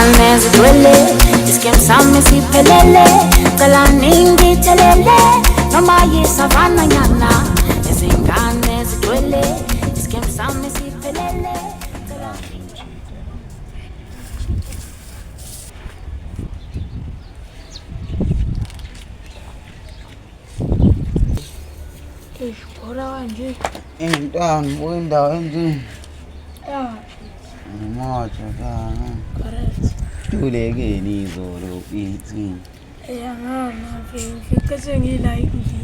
izingane zigcwele isikemu sami siphelele cela ningithelele noma yisavana nyana izingane zigcwele isikemu sami siphelele Ora kanje. Intwana buka indawo enjini. Ya. Moto kana. Correct. Tulekeni izolo ithi. Ngana fika sengila nje.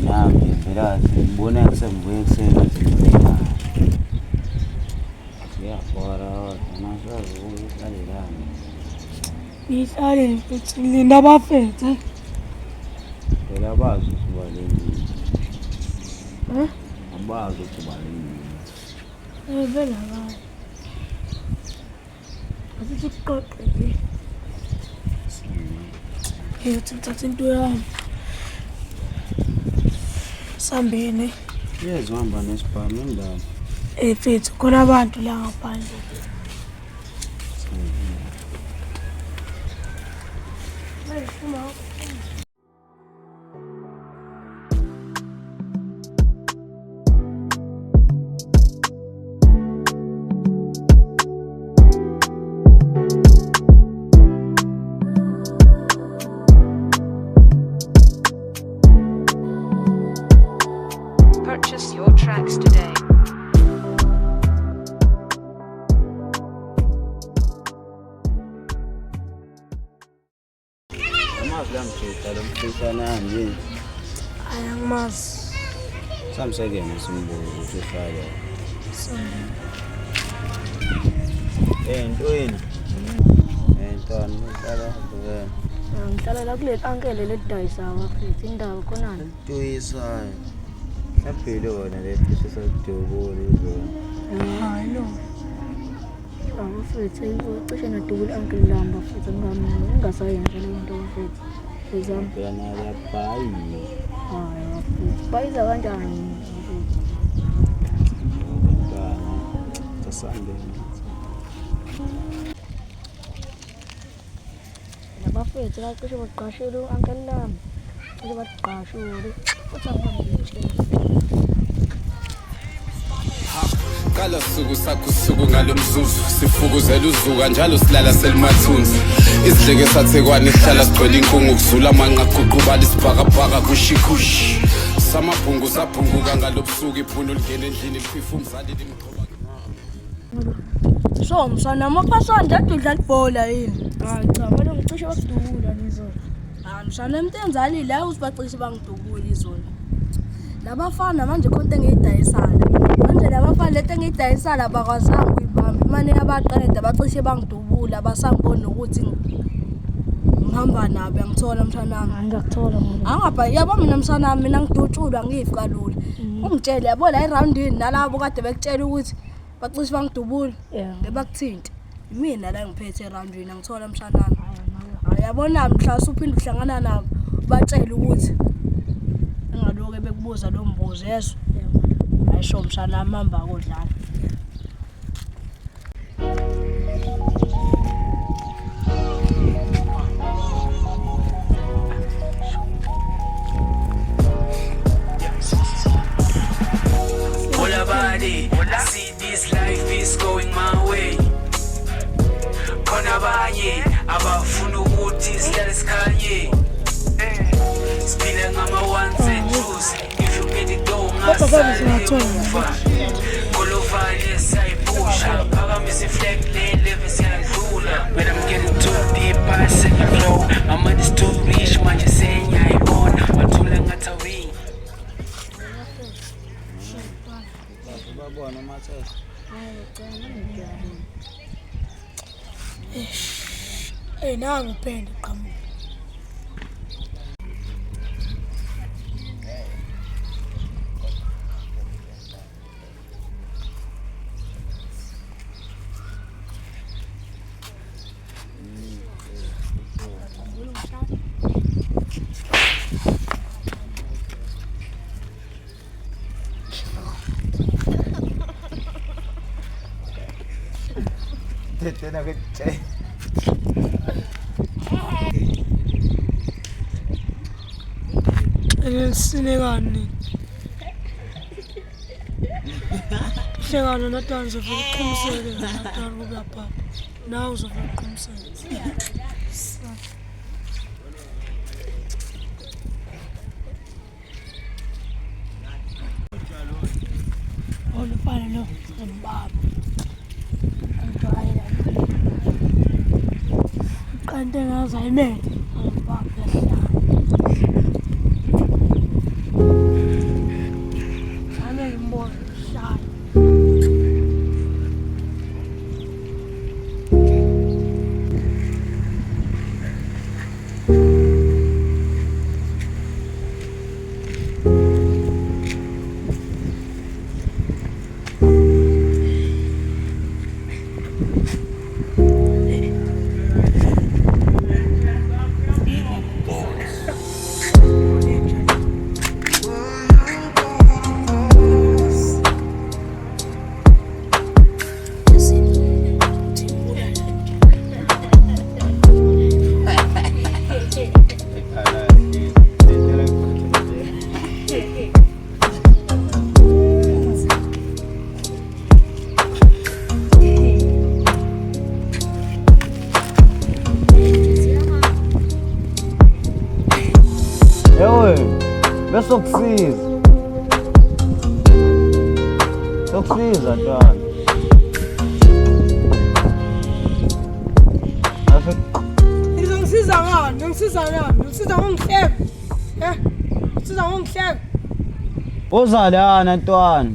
Nami phela ngibona kusemvuye kuseni ngizela. Siyafora nasazi ukuhlalelana. Ngihlale futhi ngilinda abafethu. Phela bazi sibalekile. Abazi sibalekile. Vela bani. Asithi kuqoqe nje. Uthatha into yami. Sambene. Yezihamba nesibhamu endaba. Mfethu khona abantu la ngaphandle. Purchase your tracks today. Ayangmazi. Samsekene simbuzo ukuthi uhlala. Ntweni. Ntwana uhlala kuwena. Ngihlala la kule ankele ledayisa abafethu indawo khonana. Tuyisayo. Mhlaphile wona lethi sesakudubula izona. Hayi no. Abafethu cishe nadubula ankele lamba futhi ngingasayenza le nto mfethu. Ezami Yana yaphayi. hayi abafethu. Bayiza kanjani? Ntwana. Sasangena. Abafethu la cishe baqashela ankele lamba. Cishe baqashule. Futhi angibambile. Kala suku sakho suku ngalomzuzu sifukuzela uzuka njalo silala selimathunzi isidleke sathekwane sihlala sigcwele inkungu ukuzula amanqa guqubala isibhakabhaka kushikushi samabhungu saphunguka ngalobusuku ibhuno lingena endlini likhwifa umzali limqoba So msana amaphasanda adudla ibhola yini? Hayi cha, manje ngicishe bakudubula lizona. Msana emtenzali la usibacishe bangidubula izona. Labafana manje konke engiyidayisala. Manje labafana lento engiyidayisala bakwazanga ukuyibamba. Imane abaqeda bacishe bangidubula basangibona ukuthi ngihamba nabe angithola mshanami. Ngiyakuthola mina. Angapha yabo mina mshanami mina ngidutshulwa ngifi kalula. Ungitshele yabo la eroundini nalabo kade bekutshela ukuthi bacishe bangidubula. Ngebakuthinta. Mina la ngiphethe eroundini angithola mshanami. Ayabona mhla usuphinde uhlangana nabo batshela ukuthi engaloke bekubuza lo mbuzo yeso. Ayisho mshanami mamba kodlala. See this life is going my way. Khona abanye abafuna ukuthi sihlale sikhanye. Siphile ngama ones and twos. If you get it go ngasayifa. Kolovale sayipusha. Phakamisa iflag le level siyadlula. But I'm getting too deep I say flow. My money's too rich manje sengiyayibona. Bathula ngathi awini. Babona mathe. Nangu uphende qhamuka. Tena kecil. Sinekani. Hlekana natani uzofika uqiniseke natani kubuya papa. Nawe uzofika uqiniseke. Olufana lo mbaba. Antwayela. Kanti ngaza imene. Mbaba yahlala. Ame imbona shaya. Besokusiza. Sokusiza ntwana. Ngizongisiza ngani? Ngisiza ngani? Ngisiza ngongihleka. Ngisiza ngongihleka. Uzalana ntwana.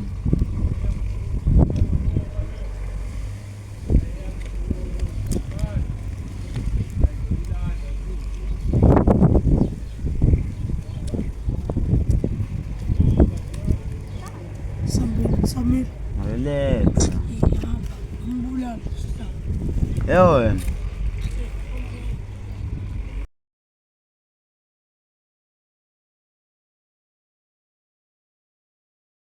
Samir. Relax. Mbulala. Wena.